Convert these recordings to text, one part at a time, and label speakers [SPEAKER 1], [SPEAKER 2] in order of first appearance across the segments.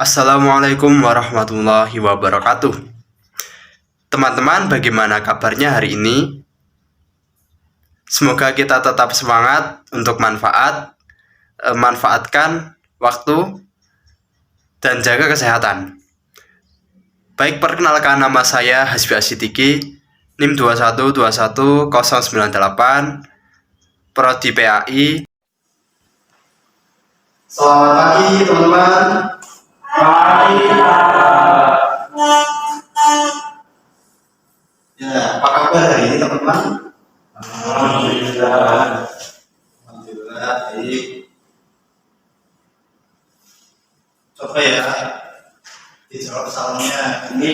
[SPEAKER 1] Assalamualaikum warahmatullahi wabarakatuh. Teman-teman, bagaimana kabarnya hari ini? Semoga kita tetap semangat untuk manfaatkan waktu dan jaga kesehatan. Baik, perkenalkan, nama saya Hasbi Asyidiki, NIM 2121098, Prodi PAI. Selamat pagi teman-teman.
[SPEAKER 2] Pagi, Pak.
[SPEAKER 1] Ya, apa kabar hari ini teman-teman?
[SPEAKER 2] Alhamdulillah.
[SPEAKER 1] Alhamdulillah, baik. Coba ya dijawab salamnya. Ini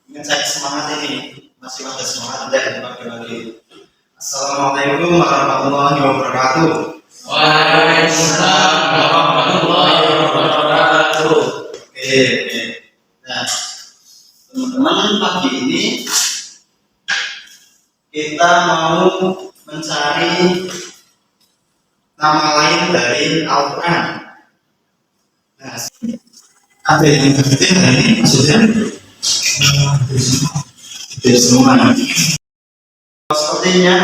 [SPEAKER 1] ingin saya semangat ini, masih ada semangat dan bagi-bagi. Assalamualaikum warahmatullahi wabarakatuh.
[SPEAKER 2] Waalaikumsalam warahmatullahi wabarakatuh.
[SPEAKER 1] Oke. Nah, teman-teman, pagi ini kita mau mencari nama lain dari Al-Quran. Nah, ada yang berbeda hari ini maksudnya? Tidak semua. Sepertinya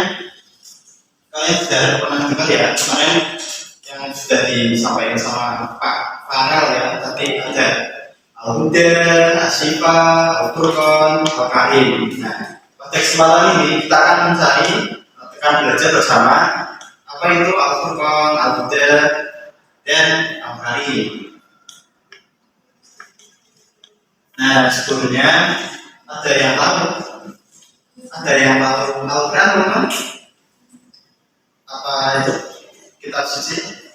[SPEAKER 1] kalian sudah pernah dengar ya kemarin yang sudah disampaikan sama Pak Farel ya, tadi ada Al-Huda, Asyifa, Al-Furqan, Al-Karim. Nah, pada kesempatan ini kita akan mencari, akan belajar bersama apa itu Al-Furqan, Al-Huda, dan Al-Karim. Nah, sebelumnya ada yang tahu Al-Quran teman-teman? Apa itu kitab suci?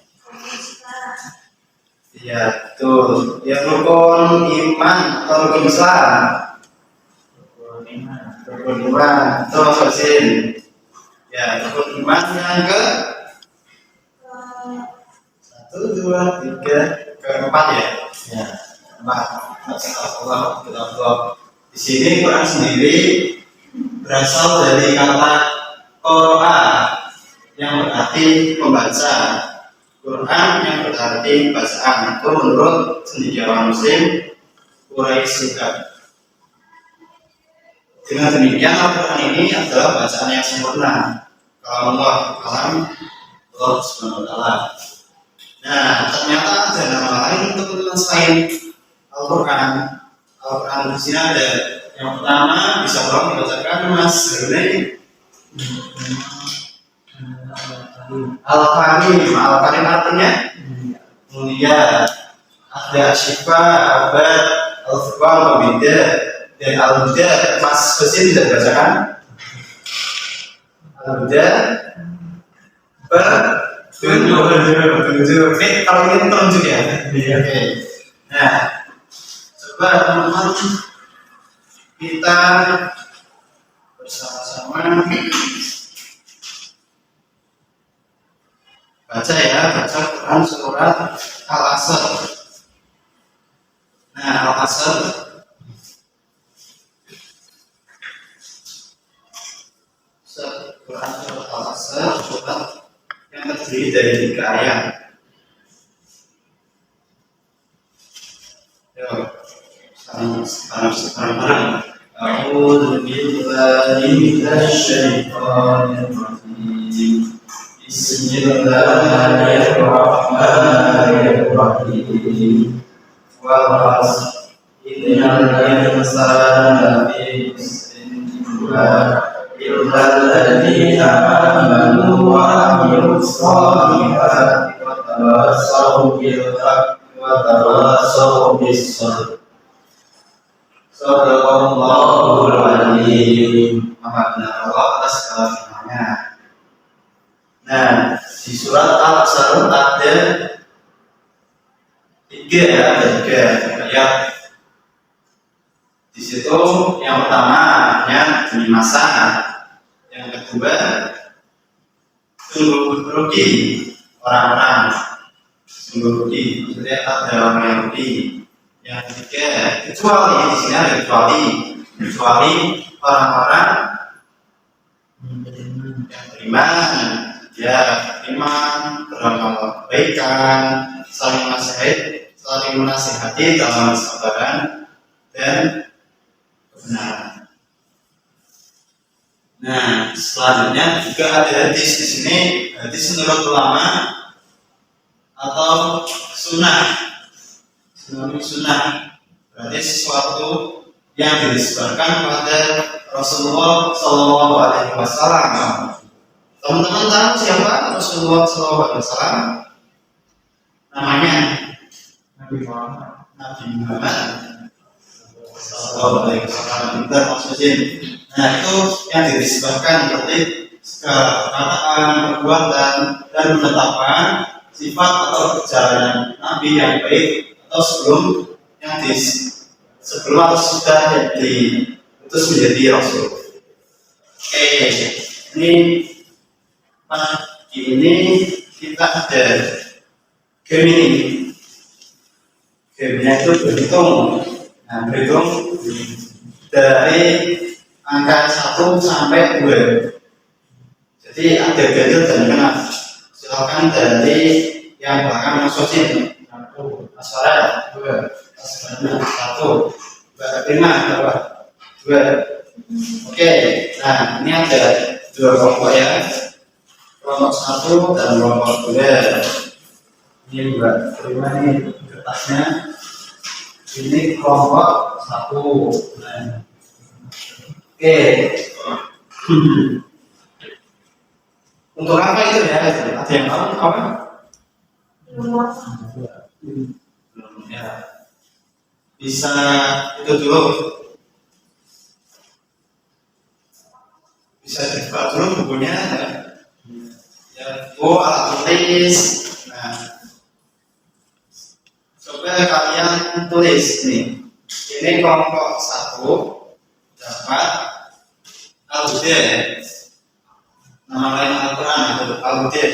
[SPEAKER 1] Iya, betul. Ya, rukun iman atau rukun Islam. Rukun iman. Betul, Sosin. Ya, rukun iman yang ke 1, 2, 3, keempat ya. Ya, keempat. Allah. Di sini Quran sendiri berasal dari kata qira'a yang berarti pembaca. Quran yang berarti bacaan. Itu menurut cendekiawan Muslim Quraisy juga. Dengan demikian Al-Quran ini adalah bacaan yang sempurna. Kalau Allah Subhanahu wa ta'ala. Nah, ternyata ada nama lain teman-teman selain Al-Quran. Al-Quran di sini ada yang pertama, bisa tolong dibacakan Mas Harunai. Al-Karim. Al-Karim artinya mulia. Ada Syifa, Abad, Al-Furqan, Al-Huda, dan Al-Huda. Mas Husin bisa dibacakan Al-Huda petunjuk. Ini kalau ini petunjuk ya. Oke. Nah, coba teman-teman kita bersama-sama baca Quran surat Al-Asr. Nah, Al-Asr Quran surat Al-Asr, surat yang terdiri dari 3 ayat. Sekarang A'udzu billahi minasy syaithanir rajim. Bismillahirrahmanirrahim. Wal 'asr innal insana lafi khusrin illa alladziina aamanu wa 'amilus shalihati wa tawassaw bil haqqi wa tawassaw bis sabr. Sadaqallahul Azim. Maha benar Allah atas segala firman-Nya. Nah, di surat Al-Asr ada 3 ayat. Di situ yang pertama hanya demi masa, yang kedua sungguh rugi orang-orang, maksudnya ada orang yang rugi. Yang ketiga, kecuali di sini ada kecuali orang-orang yang beriman, beramal kebaikan, saling nasihat saling menasihati dalam kesabaran dan kebenaran. Nah, selanjutnya juga ada hadis di sini, hadis menurut ulama atau sunnah. Sunnah berarti sesuatu yang disebarkan pada Rasulullah Shallallahu Alaihi Wasallam. Teman-teman tahu siapa Rasulullah Shallallahu Alaihi Wasallam? Namanya Nabi Muhammad Shallallahu Alaihi Wasallam. Itu maksudnya. Nah, itu yang disebarkan berarti segala perkataan, perbuatan, dan penetapan sifat atau perjalanan Nabi yang baik atau sebelum atau sudah diutus menjadi Rasul. Oke, ini kita ada game ini. Game-nya itu berhitung. Nah, berhitung dari angka 1 sampai 2. Jadi ada ganjil dan genap. Silakan dari yang belakang masukin. 1, Aswara 2, Aswara 1, Mbak Prima 2. Oke, nah ini ada 2 kelompok ya. Kelompok 1 dan kelompok 2. Ini Mbak Prima nih kertasnya. Ini kelompok 1. Nah. Oke. Untuk apa itu ya? Ada yang tahu apa? Ya. Bisa itu dulu. Bisa dibuka dulu bukunya. Ya, oh alat tulis. Nah, coba kalian tulis nih. Ini kelompok 1 dapat Al-Huda, nama lain Al-Quran atau Al-Huda,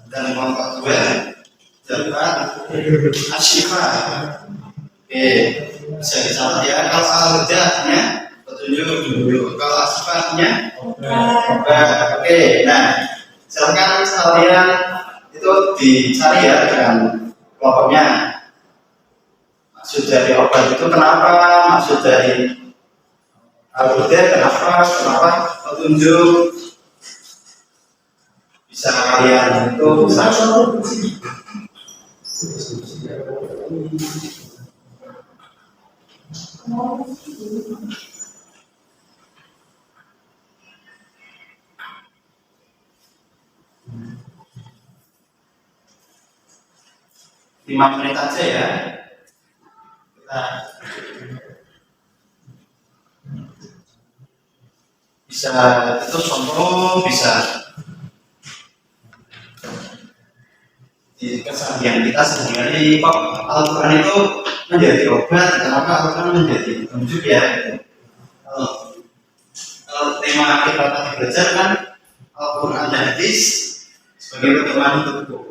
[SPEAKER 1] dan kelompok 2 dapat Asy-Syifa. Oke, bisa dicatat ya. Kalau Al-Huda-nya petunjuk, kalau Asy-Syifa-nya oke. Nah, silakan sekalian itu dicari ya dengan kelompoknya. Maksud dari obat itu kenapa? Maksud dari Al-Huda kenapa petunjuk? Bisa kalian itu bisa. Lima menit aja ya. Kita bisa itu contoh, bisa di keseharian kita sehari-hari. Kok Al-Quran itu menjadi obat? Kenapa Al-Quran menjadi petunjuk ya? Kalau tema kita tadi belajar kan Al-Quran dan hadis sebagai pedoman hidup.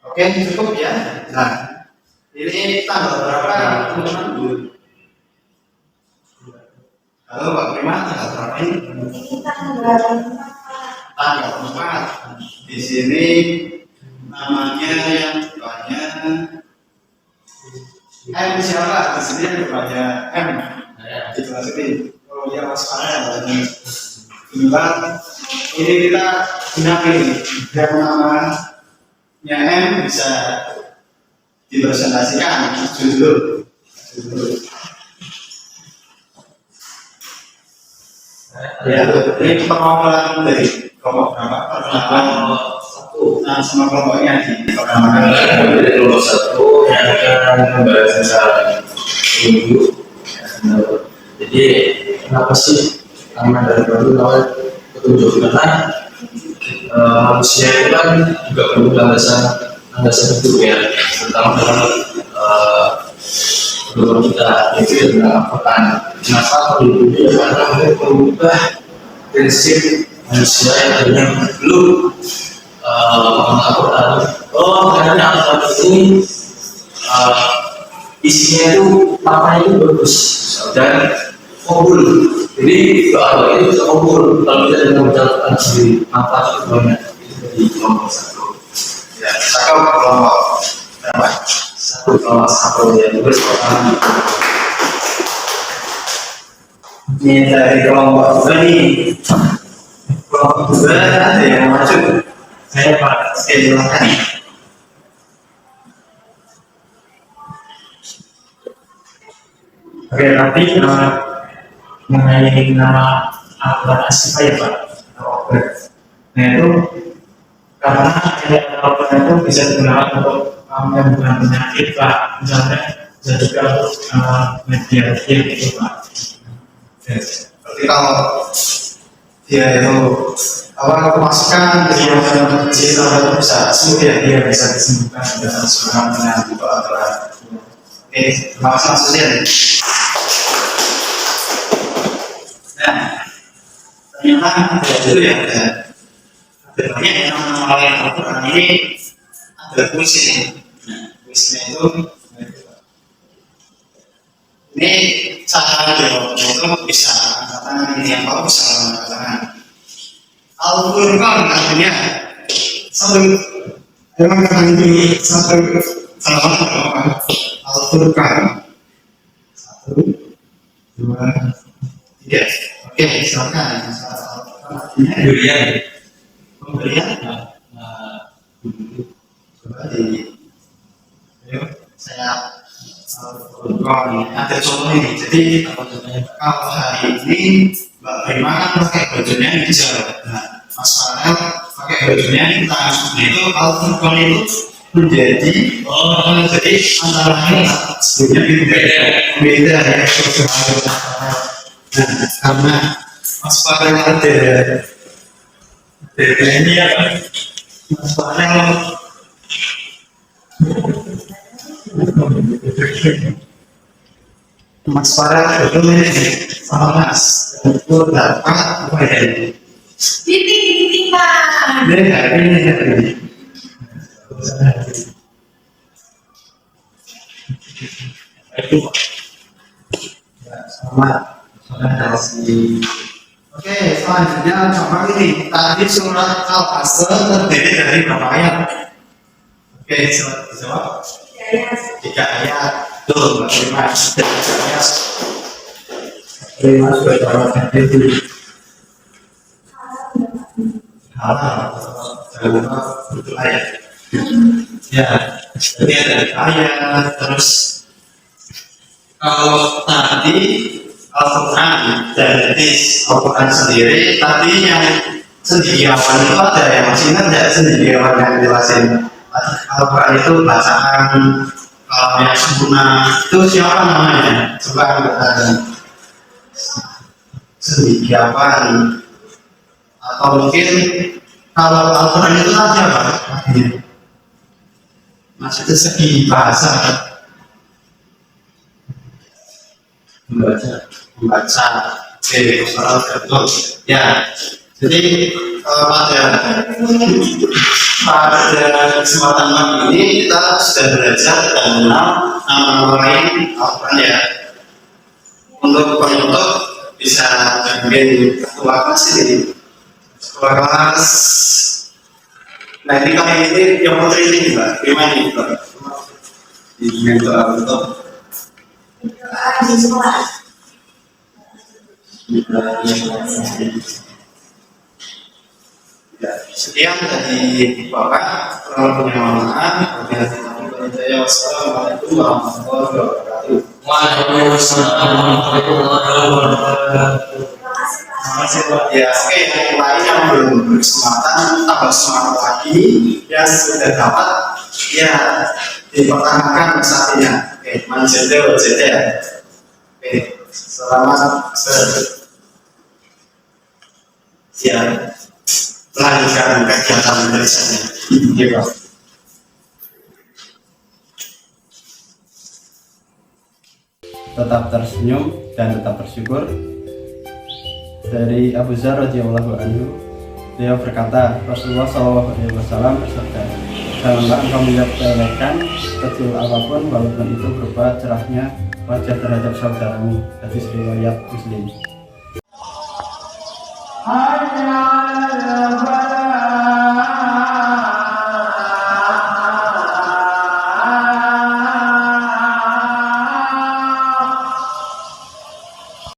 [SPEAKER 1] Oke, cukup ya. Nah, ini tanggal berapa teman-teman? Halo Pak Prima, tanggal berapa ini? Tanggal 4. Di sini namanya yang banyak M siapa? Di sini yang banyak M. Di kelas ini. Oh ya Mas Farel. Ini kita gunakan yang namanya M bisa dipresentasikan judul. Ya, ini permohonan dari kelompok berapa? Perkenalan 1. Nah, semua kelompoknya diperkenalkan.
[SPEAKER 2] Dari kelompok 1 yang akan membahas tentang petunjuk. Jadi kenapa sih karena dari baru awal petunjuk? Karena manusia itu kan juga perlu landasan hidup ya, terutama dalam kehidupan kita, yaitu tentang Al-Quran. Kenapa perlu ya? Karena mereka mengubah prinsip manusia yang tadinya belum mengenal Al-Quran. Oh, ternyata Al-Quran ini isinya itu maknanya itu bagus dan kabul. Jadi doa itu bisa kabul kalau kita dengan menjalankan sendiri apa cukup banyak itu dari kelompok satu.
[SPEAKER 1] Ya, satu kelompok berapa?
[SPEAKER 2] Satu kelompok satu ya bersama.
[SPEAKER 1] Ini dari kelompok dua nih. Kelompok dua ada yang maju. Saya Pak, silakan.
[SPEAKER 3] Oke, nanti mengenai nama Al-Quran Asyifa ya Pak. Nah itu karena Al-Quran itu bisa digunakan untuk menyembuhkan penyakit Pak. Misalnya bisa juga untuk media gitu Pak.
[SPEAKER 1] Berarti kalau dia itu kemasukan di dalam kecil atau bisa sembuh ya,
[SPEAKER 3] Dia bisa disembuhkan dengan seorang dengan
[SPEAKER 1] Al-Quran. Oke, terima kasih Mas Husin. Nah, ternyata ada dulu ya, ada banyak yang mengenai Al-Quran ini ada puisi. Nah, puisinya itu ini cara jawabnya itu bisa angkatan ini yang bagus kalau mengatakan Al-Quran artinya satu memang kata ini satu salah Al-Quran 1, 2, 3. Oke, silakan. Artinya
[SPEAKER 2] Durian.
[SPEAKER 1] pemberian. Coba di, ayo saya ada contoh ini. Jadi kalau hari ini Mbak Prima kan pakai bajunya hijau. Nah, Mas Farel pakai bajunya hitam. Nah itu Al-Quran itu menjadi jadi antara ini sebetulnya beda ya. Nah, karena Mas Farel ada ini apa? Mas Farel Mas Farel itu sama Mas itu dapat apa ya?
[SPEAKER 4] Titik Pak.
[SPEAKER 1] Ini
[SPEAKER 3] itu
[SPEAKER 1] sama Oke, selanjutnya sama ini tadi surat Al-Asr terdiri dari berapa ayat? Oke, selamat dijawab. 3 ayat. Tuh, Mbak Prima, 3 ayat. Prima sudah jawab itu. Betul ayat. Ya, jadi ada ayat terus. Kalau tadi Al-Quran dan hadis Al-Quran sendiri, tadi yang cendekiawan itu ada yang masih ingat nggak cendekiawan yang jelasin Al-Quran itu bacaan yang sempurna itu siapa namanya? Coba cendekiawan atau mungkin kalau Al-Quran itu aja Pak, maksudnya segi bahasa membaca betul ya. Jadi pada kesempatan pagi ini kita sudah belajar dan mengenal nama lain Al-Quran ya. Untuk penutup bisa ambil ketua kelas ini, ketua kelas. Nah ini kali ini yang putri ini Mbak Prima ini Mbak ini doa untuk
[SPEAKER 4] Di sekolah.
[SPEAKER 1] Ya, sekian dari Bapak. Kurang lebihnya mohon maaf. Wassalamualaikum warahmatullahi wabarakatuh.
[SPEAKER 2] Waalaikumsalam warahmatullahi wabarakatuh.
[SPEAKER 4] Terima kasih Pak.
[SPEAKER 1] Ya, oke, yang lain yang belum berkesempatan tambah semangat lagi, yang sudah dapat ya dipertahankan saatnya. Oke, manjete ya. Oke, selamat siang. Melanjutkan kegiatan tulisannya. Iya, Pak.
[SPEAKER 5] Tetap tersenyum dan tetap bersyukur. Dari Abu Dzar radhiyallahu anhu, beliau berkata, Rasulullah SAW bersabda, Janganlah engkau melihat kejelekan kecil apapun, walaupun itu berupa cerahnya wajah terhadap saudaramu. Hadis riwayat Muslim.
[SPEAKER 3] Hanya